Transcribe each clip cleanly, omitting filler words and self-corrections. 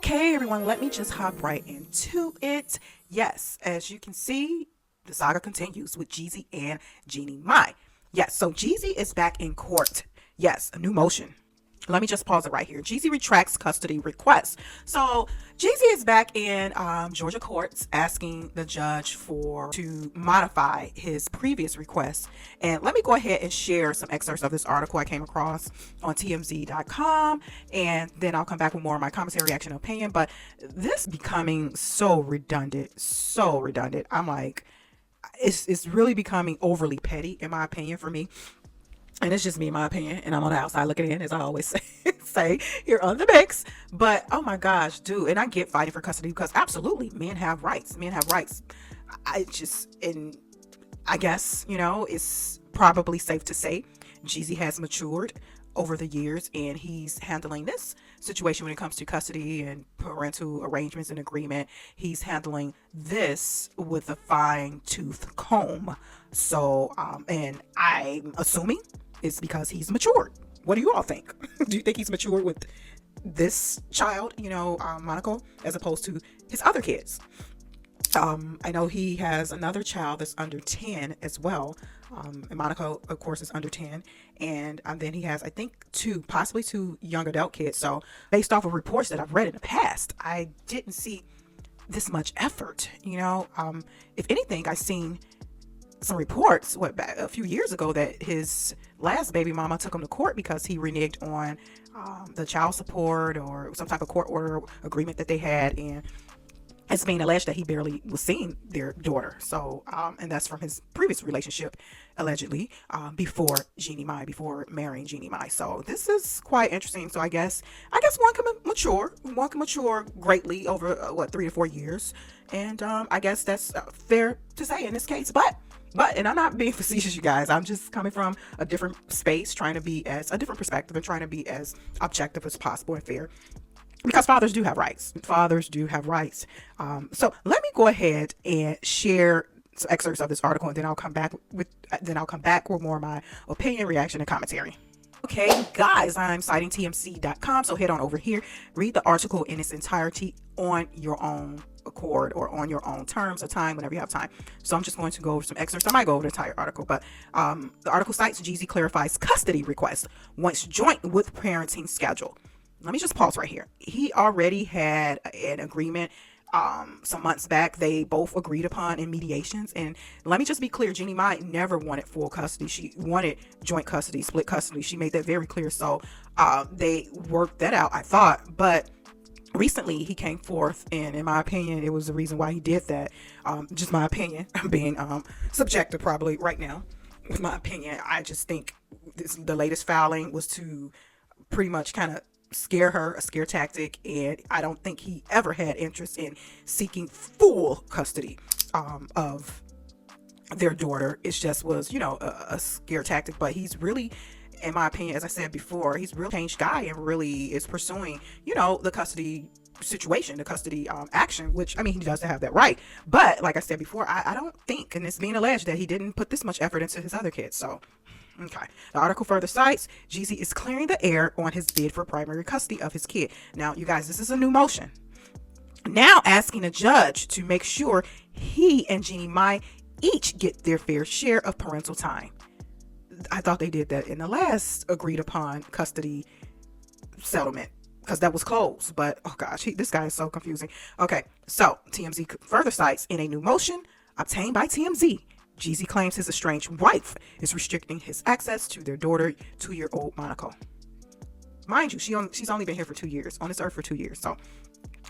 Okay, everyone, let me just hop right into it. Yes, as you can see, the saga continues with Jeezy and Jeannie Mai. Yes, so Jeezy is back in court. Yes, a new motion. Let me just pause it right here. Jeezy retracts custody request. So Jeezy is back in Georgia courts asking the judge to modify his previous request. And let me go ahead and share some excerpts of this article I came across on TMZ.com, and then I'll come back with more of my commentary, reaction, opinion. But this becoming so redundant, so redundant. I'm like, it's really becoming overly petty, in my opinion, for me. And it's just me, in my opinion, and I'm on the outside looking in, as I always say here on the mix. But oh my gosh, dude, and I get fighting for custody because absolutely, men have rights. Men have rights. And I guess, it's probably safe to say Jeezy has matured over the years, and he's handling this situation when it comes to custody and parental arrangements and agreement. He's handling this with a fine tooth comb. So, and I'm assuming it's because he's matured. What do you all think? Do you think he's matured with this child, Monaco, as opposed to his other kids? I know he has another child that's under 10 as well. And Monaco, of course, is under 10. And then he has, I think, possibly two young adult kids. So based off of reports that I've read in the past, I didn't see this much effort. If anything, I seen some reports back a few years ago that his last baby mama took him to court because he reneged on the child support or some type of court order agreement that they had, and it's being alleged that he barely was seeing their daughter. So and that's from his previous relationship, allegedly, before marrying Jeannie Mai. So this is quite interesting. So I guess one can mature greatly over 3 to 4 years, and I guess that's fair to say in this case. But and I'm not being facetious, you guys. I'm just coming from a different space, trying to be a different perspective, and trying to be as objective as possible and fair. Because fathers do have rights. Fathers do have rights. So let me go ahead and share some excerpts of this article, and then I'll come back with more of my opinion, reaction, and commentary. Okay, guys, I'm citing TMZ.com, so head on over here, read the article in its entirety on your own accord or on your own terms of time, whenever you have time. So I'm just going to go over some excerpts. I might go over the entire article, but the article cites Jeezy clarifies custody request once joint with parenting schedule. Let me just pause right here. He already had an agreement some months back. They both agreed upon in mediations. And let me just be clear, Jeannie Mai never wanted full custody. She wanted joint custody, split custody. She made that very clear. So they worked that out, I thought. But recently he came forth, and in my opinion, it was the reason why he did that. Just my opinion. I'm being subjective probably right now. With my opinion, I just think the latest filing was to pretty much kind of scare her, a scare tactic, and I don't think he ever had interest in seeking full custody of their daughter. It just was, a scare tactic. But he's really, in my opinion, as I said before, he's a real changed guy and really is pursuing, the custody situation, the custody action, which, I mean, he does have that right. But like I said before, I don't think, and it's being alleged, that he didn't put this much effort into his other kids. So okay. The article further cites Jeezy is clearing the air on his bid for primary custody of his kid. Now, you guys, this is a new motion. Now asking a judge to make sure he and Jeannie Mai each get their fair share of parental time. I thought they did that in the last agreed upon custody settlement, because that was closed. But oh gosh, this guy is so confusing. Okay, so TMZ further cites in a new motion obtained by TMZ, Jeezy claims his estranged wife is restricting his access to their daughter, 2-year-old Monaco. Mind you, she's only been here for 2 years, on this earth for 2 years. So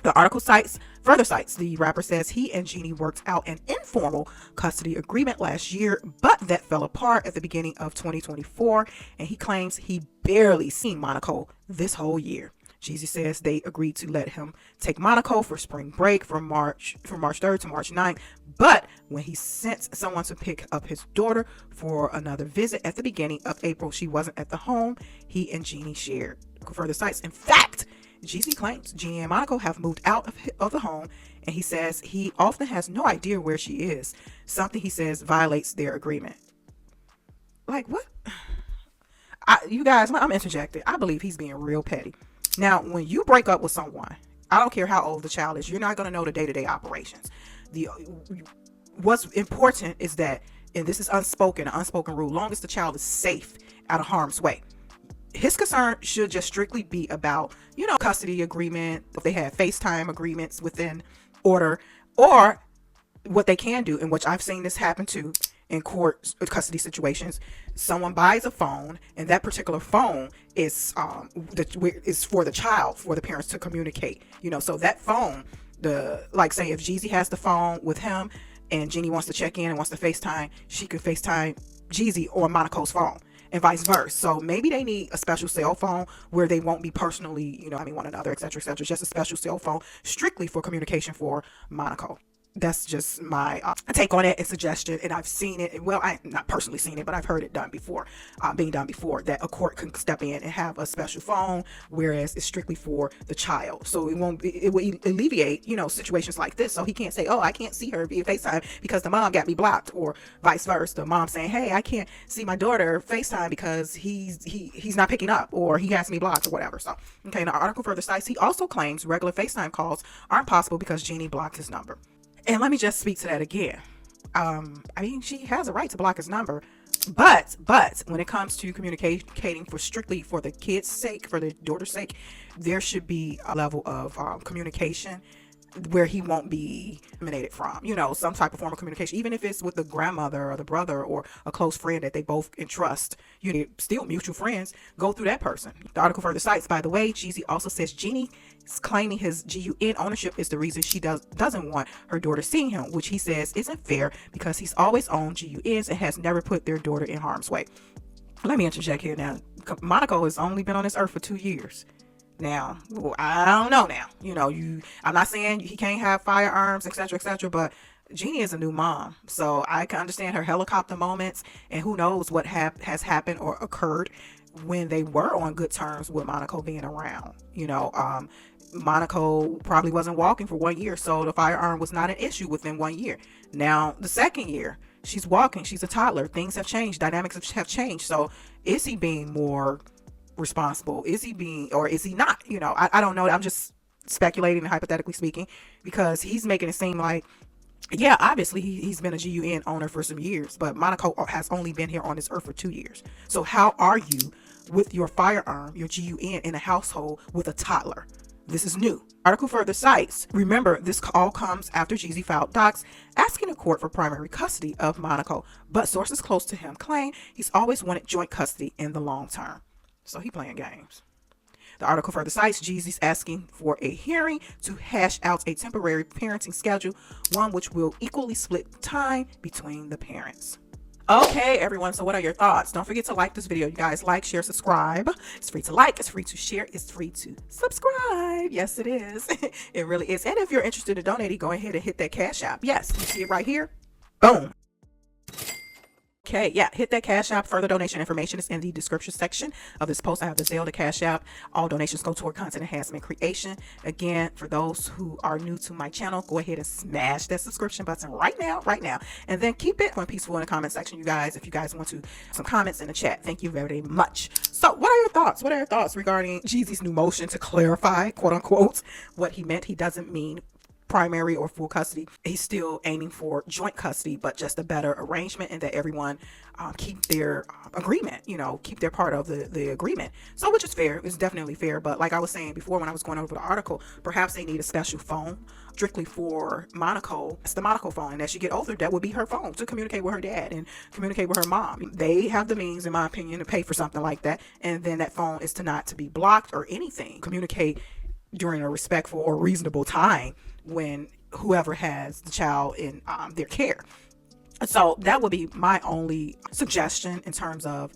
the article further cites the rapper says he and Jeannie worked out an informal custody agreement last year, but that fell apart at the beginning of 2024, and he claims he barely seen Monaco this whole year. Jeezy says they agreed to let him take Monaco for spring break from March 3rd to March 9th. But when he sent someone to pick up his daughter for another visit at the beginning of April, she wasn't at the home he and Jeannie shared. Further cites, in fact, Jeezy claims Jeannie and Monaco have moved out of the home, and he says he often has no idea where she is, something he says violates their agreement. Like, what? You guys, I'm interjecting. I believe he's being real petty. Now, when you break up with someone, I don't care how old the child is. You're not going to know the day-to-day operations. What's important is that, and this is an unspoken rule, long as the child is safe out of harm's way. His concern should just strictly be about, custody agreement, if they have FaceTime agreements within order, or what they can do, in which I've seen this happen too in court custody situations. Someone buys a phone, and that particular phone is for the child, for the parents to communicate. So that phone, say if Jeezy has the phone with him and Jeannie wants to check in and wants to FaceTime, she could FaceTime Jeezy or Monaco's phone, and vice versa. So maybe they need a special cell phone where they won't be personally, one another, etc., etc. Just a special cell phone strictly for communication for Monaco. That's just my take on it and suggestion, and I've seen it. Well, I've not personally seen it, but I've heard it done before, being done before, that a court can step in and have a special phone, whereas it's strictly for the child. So it will alleviate, situations like this. So he can't say, oh, I can't see her via FaceTime because the mom got me blocked, or vice versa. The mom saying, hey, I can't see my daughter FaceTime because he's not picking up, or he has me blocked, or whatever. So, okay, the article further cites, he also claims regular FaceTime calls aren't possible because Jeannie blocked his number. And let me just speak to that again. She has a right to block his number, but when it comes to communicating strictly for the kid's sake, for the daughter's sake, there should be a level of communication where he won't be eliminated from, some type of form of communication, even if it's with the grandmother or the brother or a close friend that they both entrust. Still mutual friends, go through that person. The article further cites, by the way, Jeezy also says Jeannie claiming his GUN ownership is the reason she doesn't want her daughter seeing him, which he says isn't fair because he's always owned GUNs and has never put their daughter in harm's way. Let me interject here now. Monaco has only been on this earth for 2 years. Now, I don't know now. I'm not saying he can't have firearms, etc., etc., but Jeannie is a new mom, so I can understand her helicopter moments, and who knows what has happened or occurred when they were on good terms with Monaco being around. Monaco probably wasn't walking for 1 year, so the firearm was not an issue within 1 year. Now, the second year, she's walking, she's a toddler, things have changed, dynamics have changed. So is he being more responsible? Is he being, or is he not? I don't know. I'm just speculating and hypothetically speaking, because he's making it seem like, yeah, obviously he's been a GUN owner for some years, but Monaco has only been here on this earth for 2 years. So how are you with your firearm, your GUN, in a household with a toddler? This is new. Article further cites, remember, this all comes after Jeezy filed docs asking the court for primary custody of Monaco, but sources close to him claim he's always wanted joint custody in the long term. So he playing games. The article further cites Jeezy's asking for a hearing to hash out a temporary parenting schedule, one which will equally split time between the parents. Okay, everyone, so what are your thoughts? Don't forget to like this video. You guys like, share, subscribe. It's free to like, it's free to share, it's free to subscribe. Yes, it is. It really is. And if you're interested in donating, go ahead and hit that Cash App. Yes, you see it right here. Boom. Okay, yeah, hit that Cash App. Further donation information is in the description section of this post. I have the Zelle, the Cash App. All donations go toward content enhancement creation. Again, for those who are new to my channel, go ahead and smash that subscription button right now. And then keep it peaceful in the comment section, you guys, if you guys want to some comments in the chat. Thank you very much. So what are your thoughts? What are your thoughts regarding Jeezy's new motion to clarify, quote unquote, what he meant? He doesn't mean primary or full custody. He's still aiming for joint custody, but just a better arrangement, and that everyone keep their agreement, keep their part of the agreement. So, which is fair. It's definitely fair. But like I was saying before when I was going over the article, perhaps they need a special phone strictly for Monaco. It's the Monaco phone, and as she get older, that would be her phone to communicate with her dad and communicate with her mom. They have the means, in my opinion, to pay for something like that, and then that phone is not to be blocked or anything. Communicate during a respectful or reasonable time when whoever has the child in their care. So that would be my only suggestion in terms of,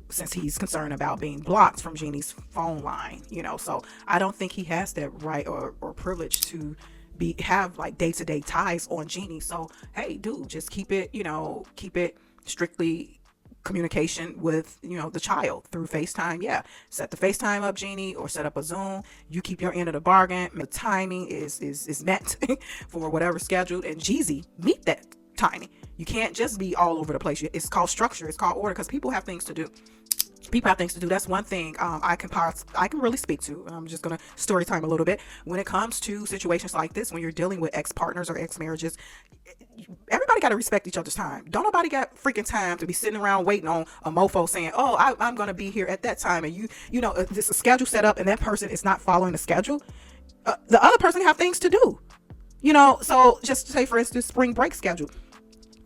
since he's concerned about being blocked from Jeannie's phone line, so I don't think he has that right or privilege to have like day-to-day ties on Jeannie. So hey, dude, just keep it strictly communication with the child through FaceTime. Yeah, set the FaceTime up, Jeannie, or set up a Zoom. You keep your end of the bargain. The timing is met for whatever scheduled, and Jeezy meet that timing. You can't just be all over the place. It's called structure, it's called order, because people have things to do. People have things to do. That's one thing I can really speak to. I'm just gonna story time a little bit when it comes to situations like this. When you're dealing with ex partners or ex marriages, everybody got to respect each other's time. Don't nobody got freaking time to be sitting around waiting on a mofo saying, "Oh, I'm gonna be here at that time," and there's a schedule set up, and that person is not following the schedule. The other person have things to do. So just say for instance, spring break schedule,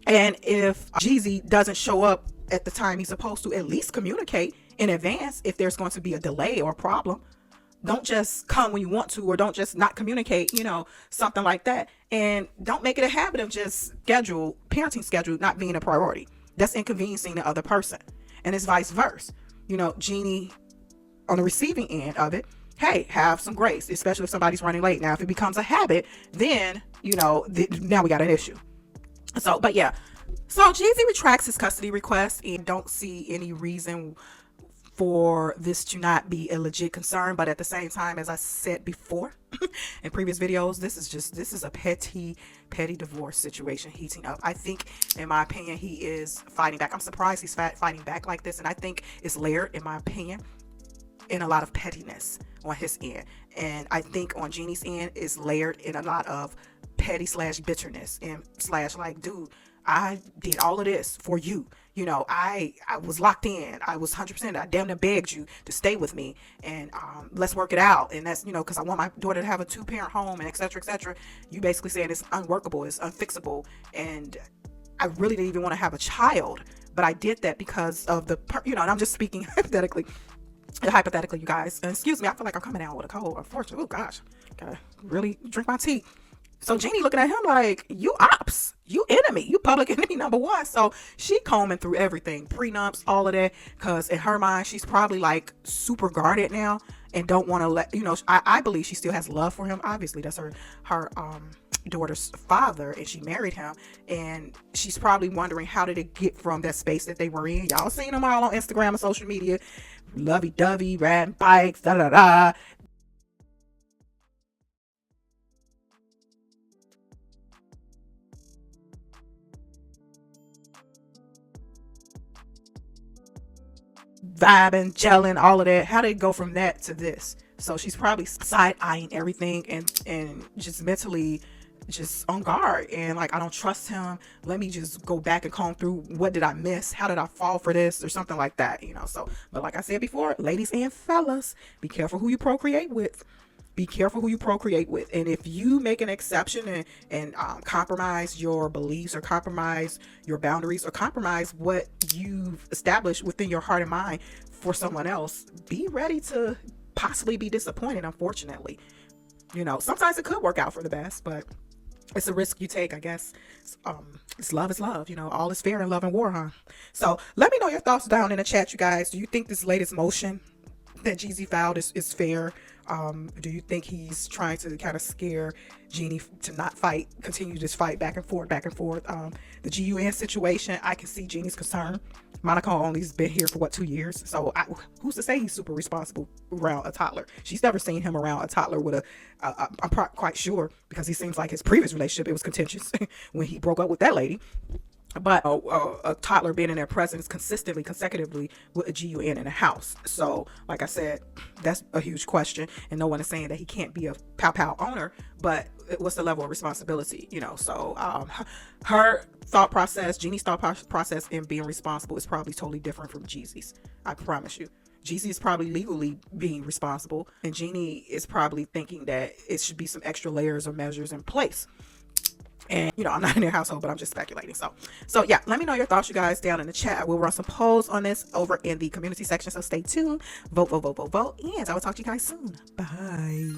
and if Jeezy doesn't show up at the time he's supposed to, at least communicate in advance if there's going to be a delay or a problem. Don't just come when you want to, or don't just not communicate, something like that. And don't make it a habit of just parenting schedule not being a priority. That's inconveniencing the other person. And it's vice versa. Jeannie on the receiving end of it, hey, have some grace, especially if somebody's running late. Now, if it becomes a habit, then, now we got an issue. So Jeezy retracts his custody request and don't see any reason for this to not be a legit concern. But at the same time, as I said before in previous videos, this is a petty divorce situation heating up. I think, in my opinion, he is fighting back. I'm surprised he's fighting back like this. And I think it's layered, in my opinion, in a lot of pettiness on his end. And I think on Jeannie's end is layered in a lot of petty / bitterness and / like, dude, I did all of this for you. I was locked in. I was 100%. I damn near begged you to stay with me, and let's work it out. And that's, because I want my daughter to have a 2-parent home, and et cetera, et cetera. You basically saying it's unworkable, it's unfixable, and I really didn't even want to have a child, but I did that because of and I'm just speaking hypothetically, you guys. And excuse me, I feel like I'm coming out with a cold. Unfortunately, oh gosh, gotta really drink my tea. So Jeannie looking at him like, you ops, you enemy, you public enemy number one. So she combing through everything, prenups, all of that, because in her mind, she's probably like super guarded now and don't want to let, I believe she still has love for him. Obviously, that's her daughter's father, and she married him. And she's probably wondering, how did it get from that space that they were in? Y'all seen them all on Instagram and social media, lovey-dovey, riding bikes, da-da-da. Vibing, gelling, all of that. How did it go from that to this? So she's probably side-eyeing everything and just mentally just on guard, and like, I don't trust him. Let me just go back and comb through, what did I miss? How did I fall for this? Or something like that, So, but like I said before, ladies and fellas, be careful who you procreate with. Be careful who you procreate with. And if you make an exception and compromise your beliefs, or compromise your boundaries, or compromise what you've established within your heart and mind for someone else, be ready to possibly be disappointed, unfortunately. Sometimes it could work out for the best, but it's a risk you take, I guess. It's love is love. All is fair in love and war, huh? So let me know your thoughts down in the chat, you guys. Do you think this latest motion that Jeezy filed is fair? Do you think he's trying to kind of scare Jeannie to not continue this fight back and forth? The GUN situation, I can see Jeannie's concern. Monica only's been here for 2 years, so who's to say he's super responsible around a toddler? She's never seen him around a toddler with I'm quite sure, because he seems like his previous relationship, it was contentious when he broke up with that lady. But a toddler being in their presence consistently, consecutively with a GUN in the house. So, like I said, that's a huge question. And no one is saying that he can't be a pow owner, but what's the level of responsibility, So her thought process, Jeannie's thought process in being responsible is probably totally different from Jeezy's. I promise you. Jeezy is probably legally being responsible, and Jeannie is probably thinking that it should be some extra layers or measures in place. And, I'm not in their household, but I'm just speculating. So yeah, let me know your thoughts, you guys, down in the chat. We'll run some polls on this over in the community section. So stay tuned. Vote. And I will talk to you guys soon. Bye.